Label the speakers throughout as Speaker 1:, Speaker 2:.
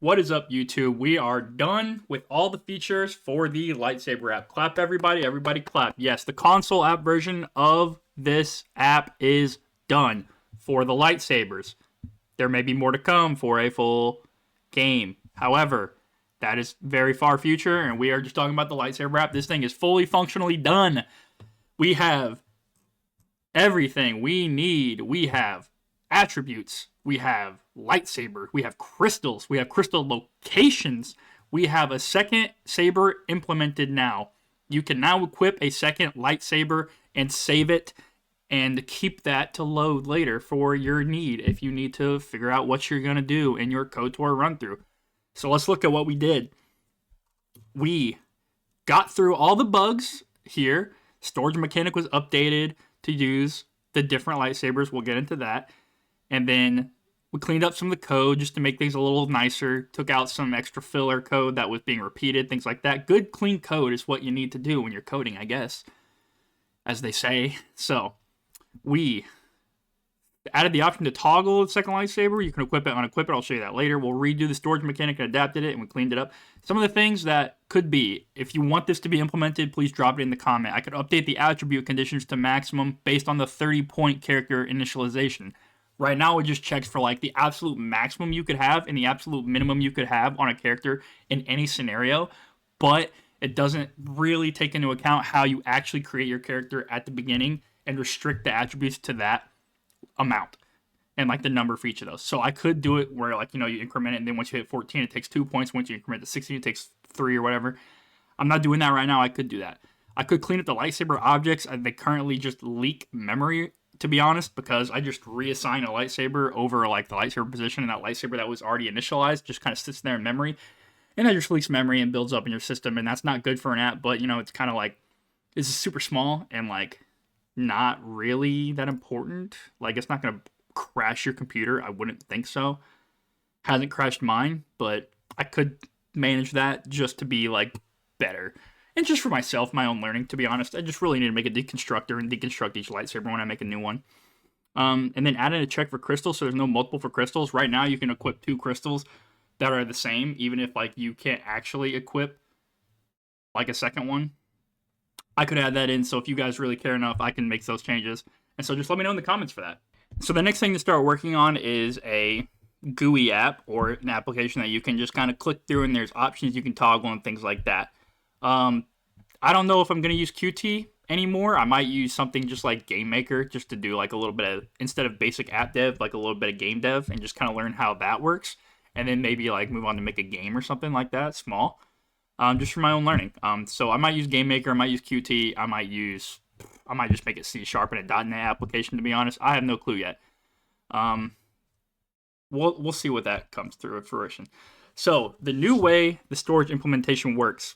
Speaker 1: What is up, YouTube? We are done with all the features for the Lightsaber app. Clap, everybody. Everybody clap. Yes, the console app version of this app is done for the Lightsabers. There may be more to come for a full game. However, that is very far future, and we are just talking about the Lightsaber app. This thing is fully functionally done. We have everything we need. We have attributes. We have lightsaber. We have crystals. We have crystal locations. We have a second saber implemented now. You can now equip a second lightsaber and save it and keep that to load later for your need if you need to figure out what you're going to do in your KOTOR run through. So let's look at what we did. We got through all the bugs here. Storage mechanic was updated to use the different lightsabers. We'll get into that. And then we cleaned up some of the code just to make things a little nicer. Took out some extra filler code that was being repeated, things like that. Good, clean code is what you need to do when you're coding, I guess, as they say. So we added the option to toggle the second lightsaber. You can equip it, unequip it. I'll show you that later. We'll redo the storage mechanic and adapted it, and we cleaned it up. Some of the things that could be, if you want this to be implemented, please drop it in the comment. I could update the attribute conditions to maximum based on the 30-point character initialization. Right now, it just checks for like the absolute maximum you could have and the absolute minimum you could have on a character in any scenario, but it doesn't really take into account how you actually create your character at the beginning and restrict the attributes to that amount and like the number for each of those. So I could do it where like, you increment it, and then once you hit 14, it takes 2 points. Once you increment to 16, it takes 3 or whatever. I'm not doing that right now. I could do that. I could clean up the lightsaber objects. They currently just leak memory, to be honest, because I just reassign a lightsaber over like the lightsaber position, and that lightsaber that was already initialized just kind of sits there in memory, and that just leaks memory and builds up in your system, and that's not good for an app. But it's kind of like, it's super small and like not really that important. Like, it's not gonna crash your computer. I wouldn't think so. Hasn't crashed mine, but I could manage that just to be like better. And just for myself, my own learning, to be honest. I just really need to make a deconstructor and deconstruct each lightsaber when I make a new one. And then add in a check for crystals, so there's no multiple for crystals. Right now, you can equip 2 crystals that are the same, even if like you can't actually equip like a second one. I could add that in, so if you guys really care enough, I can make those changes. And so just let me know in the comments for that. So the next thing to start working on is a GUI app, or an application that you can just kind of click through, and there's options you can toggle and things like that. I don't know if I'm going to use Qt anymore. I might use something just like Game Maker, just to do like a little bit of, instead of basic app dev, like a little bit of game dev, and just kind of learn how that works. And then maybe like move on to make a game or something like that, small, just for my own learning. So I might use Game Maker, I might use Qt, I might just make it C# and a .NET application, to be honest. I have no clue yet. We'll see what that comes through fruition. So the new way the storage implementation works,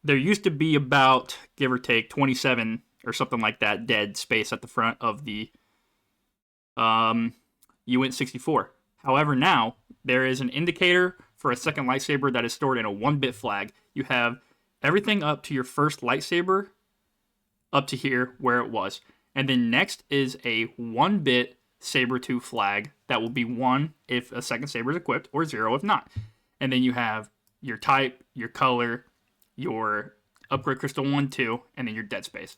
Speaker 1: there used to be about, give or take, 27 or something like that dead space at the front of the UINT64. However, now there is an indicator for a second lightsaber that is stored in a 1-bit flag. You have everything up to your first lightsaber up to here where it was. And then next is a 1-bit Saber 2 flag that will be 1 if a second saber is equipped, or 0 if not. And then you have your type, your color, your upgrade crystal 1, 2, and then your dead space.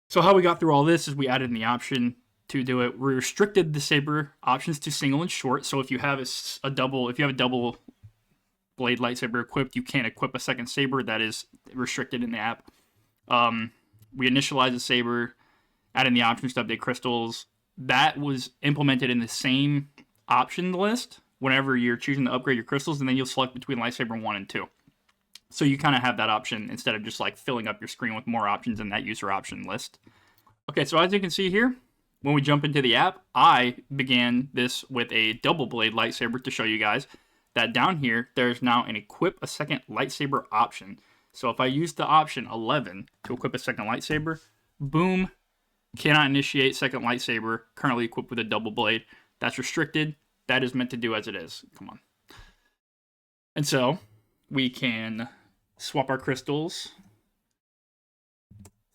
Speaker 1: So how we got through all this is we added in the option to do it. We restricted the saber options to single and short. So if you have a double blade lightsaber equipped, you can't equip a second saber. That is restricted in the app. We initialized the saber, added the options to update crystals. That was implemented in the same option list whenever you're choosing to upgrade your crystals, and then you'll select between lightsaber 1 and 2. So you kind of have that option instead of just like filling up your screen with more options in that user option list. Okay, so as you can see here, when we jump into the app, I began this with a double blade lightsaber to show you guys that down here, there's now an equip a second lightsaber option. So if I use the option 11 to equip a second lightsaber, boom, cannot initiate second lightsaber currently equipped with a double blade. That's restricted. That is meant to do as it is. Come on. And so we can swap our crystals.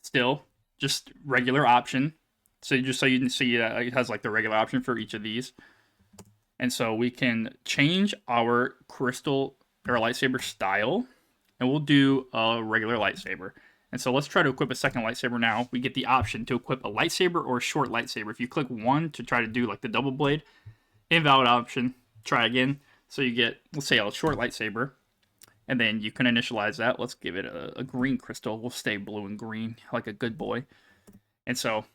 Speaker 1: Still, just regular option. So just so you can see, it has like the regular option for each of these. And so we can change our crystal or lightsaber style, and we'll do a regular lightsaber. And so let's try to equip a second lightsaber now. We get the option to equip a lightsaber or a short lightsaber. If you click 1 to try to do like the double blade, invalid option, try again. So you get, let's say, a short lightsaber, and then you can initialize that. Let's give it a green crystal. We'll stay blue and green like a good boy. And so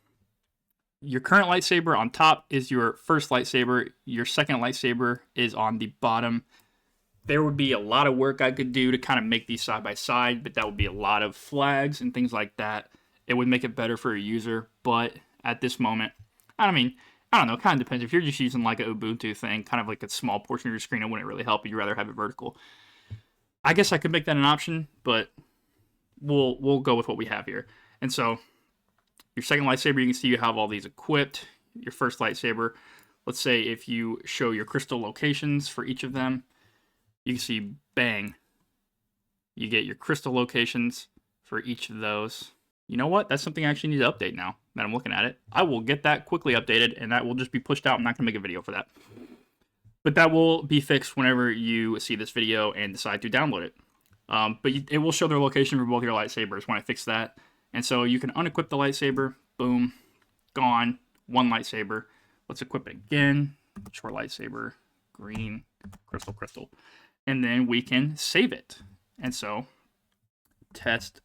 Speaker 1: your current lightsaber on top is your first lightsaber. Your second lightsaber is on the bottom. There would be a lot of work I could do to kind of make these side by side, but that would be a lot of flags and things like that. It would make it better for a user, but at this moment, I don't know, it kind of depends. If you're just using like an Ubuntu thing, kind of like a small portion of your screen, it wouldn't really help. You'd rather have it vertical. I guess I could make that an option, but we'll go with what we have here. And so your second lightsaber, you can see you have all these equipped. Your first lightsaber, let's say if you show your crystal locations for each of them, you can see, bang, you get your crystal locations for each of those. You know what? That's something I actually need to update now that I'm looking at it. I will get that quickly updated, and that will just be pushed out. I'm not going to make a video for that. But that will be fixed whenever you see this video and decide to download it. But it will show their location for both your lightsabers when I fix that. And so you can unequip the lightsaber. Boom. Gone. One lightsaber. Let's equip it again. Short lightsaber. Green. Crystal, crystal. And then we can save it. And so, test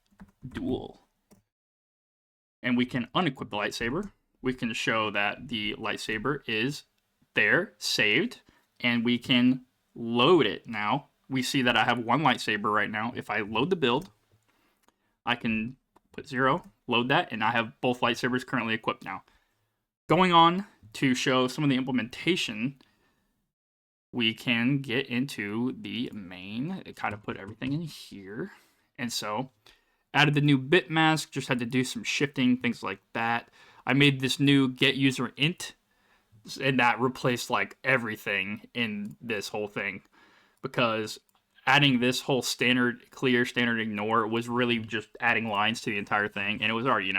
Speaker 1: duel. And we can unequip the lightsaber. We can show that the lightsaber is there, saved. And we can load it now. We see that I have one lightsaber right now. If I load the build, I can put 0, load that, and I have both lightsabers currently equipped now. Going on to show some of the implementation, we can get into the main, kind of put everything in here. And so, added the new bit mask, just had to do some shifting, things like that. I made this new get user int, and that replaced like everything in this whole thing, because adding this whole standard clear, standard ignore was really just adding lines to the entire thing, and it was already,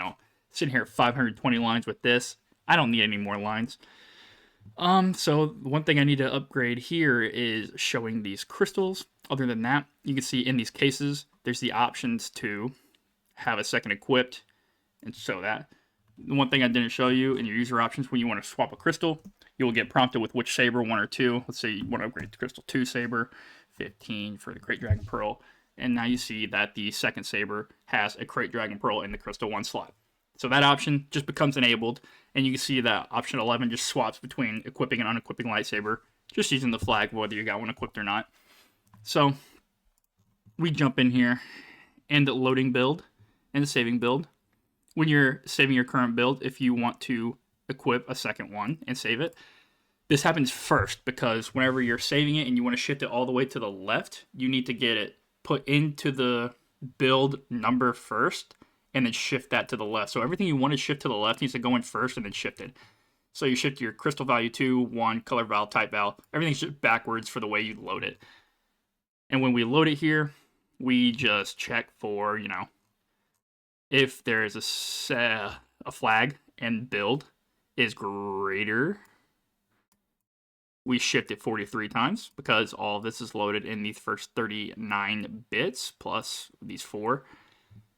Speaker 1: sitting here at 520 lines with this. I don't need any more lines. So one thing I need to upgrade here is showing these crystals. Other than that, you can see in these cases, there's the options to have a second equipped and show that. The one thing I didn't show you in your user options, when you want to swap a crystal, you will get prompted with which saber, 1 or 2. Let's say you want to upgrade to crystal 2 saber, 15 for the Crate Dragon Pearl. And now you see that the second saber has a Crate Dragon Pearl in the crystal 1 slot. So that option just becomes enabled, and you can see that option 11 just swaps between equipping and unequipping lightsaber, just using the flag, whether you got one equipped or not. So we jump in here, and the loading build, and the saving build. When you're saving your current build, if you want to equip a second one and save it, this happens first, because whenever you're saving it and you want to shift it all the way to the left, you need to get it put into the build number first, and then shift that to the left. So everything you want to shift to the left needs to go in first and then shift it. So you shift your crystal value 2, 1, color val, type val. Everything's just backwards for the way you load it. And when we load it here, we just check for, if there is a flag and build is greater, we shift it 43 times, because all of this is loaded in these first 39 bits plus these 4.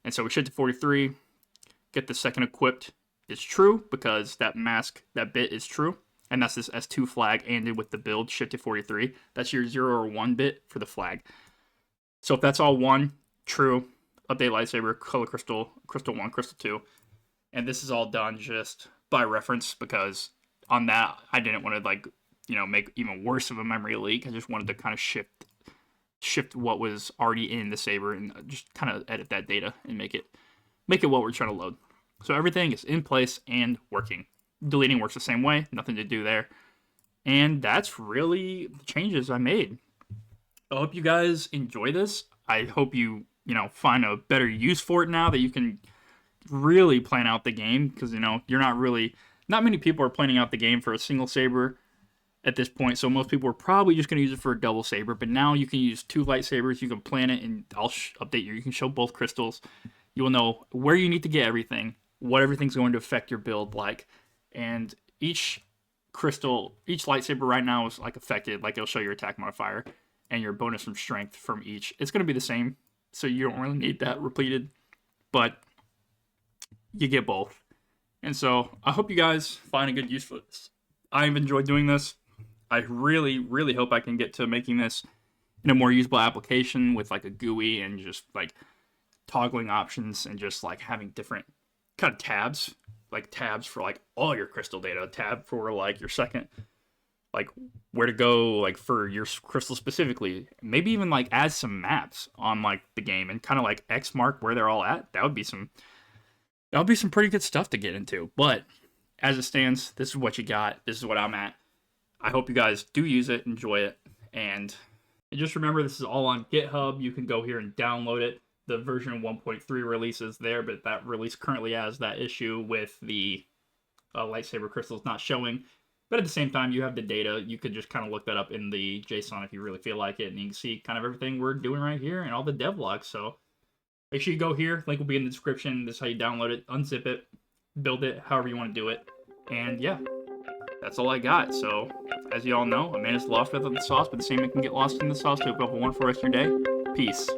Speaker 1: And so we shift to 43, get the second equipped is true, because that mask, that bit is true. And that's this S2 flag ended with the build, shift to 43. That's your 0 or 1 bit for the flag. So if that's all 1, true, update lightsaber, color crystal, crystal 1, crystal 2. And this is all done just by reference, because on that, I didn't want to make even worse of a memory leak. I just wanted to kind of shift what was already in the saber and just kind of edit that data and make it what we're trying to load. So everything is in place and working. Deleting works the same way, nothing to do there. And that's really the changes I made. I hope you guys enjoy this. I hope you find a better use for it now that you can really plan out the game, because not many people are planning out the game for a single saber at this point, so most people are probably just going to use it for a double saber. But now you can use 2 lightsabers, you can plan it, and I'll update you. You can show both crystals. You will know where you need to get everything, what everything's going to affect your build like, and each crystal, each lightsaber right now is like affected. Like it'll show your attack modifier and your bonus from strength from each. It's going to be the same, so you don't really need that repeated, but you get both. And so I hope you guys find a good use for this. I've enjoyed doing this. I really, really hope I can get to making this in a more usable application with like a GUI and just like toggling options and just like having different kind of tabs, like tabs for like all your crystal data, a tab for like your second, like where to go like for your crystal specifically, maybe even like add some maps on like the game and kind of like X mark where they're all at. That would be some pretty good stuff to get into. But as it stands, this is what you got. This is what I'm at. I hope you guys do use it, enjoy it, and just remember this is all on GitHub. You can go here and download it. The version 1.3 release is there, but that release currently has that issue with the lightsaber crystals not showing. But at the same time, you have the data. You could just kind of look that up in the JSON if you really feel like it, and you can see kind of everything we're doing right here and all the devlogs. So make sure you go here. Link will be in the description. This is how you download it, unzip it, build it, however you want to do it. And yeah, that's all I got. So as you all know, a man is lost without the sauce, but the same man can get lost in the sauce. So hope you have a wonderful rest of your day. Peace.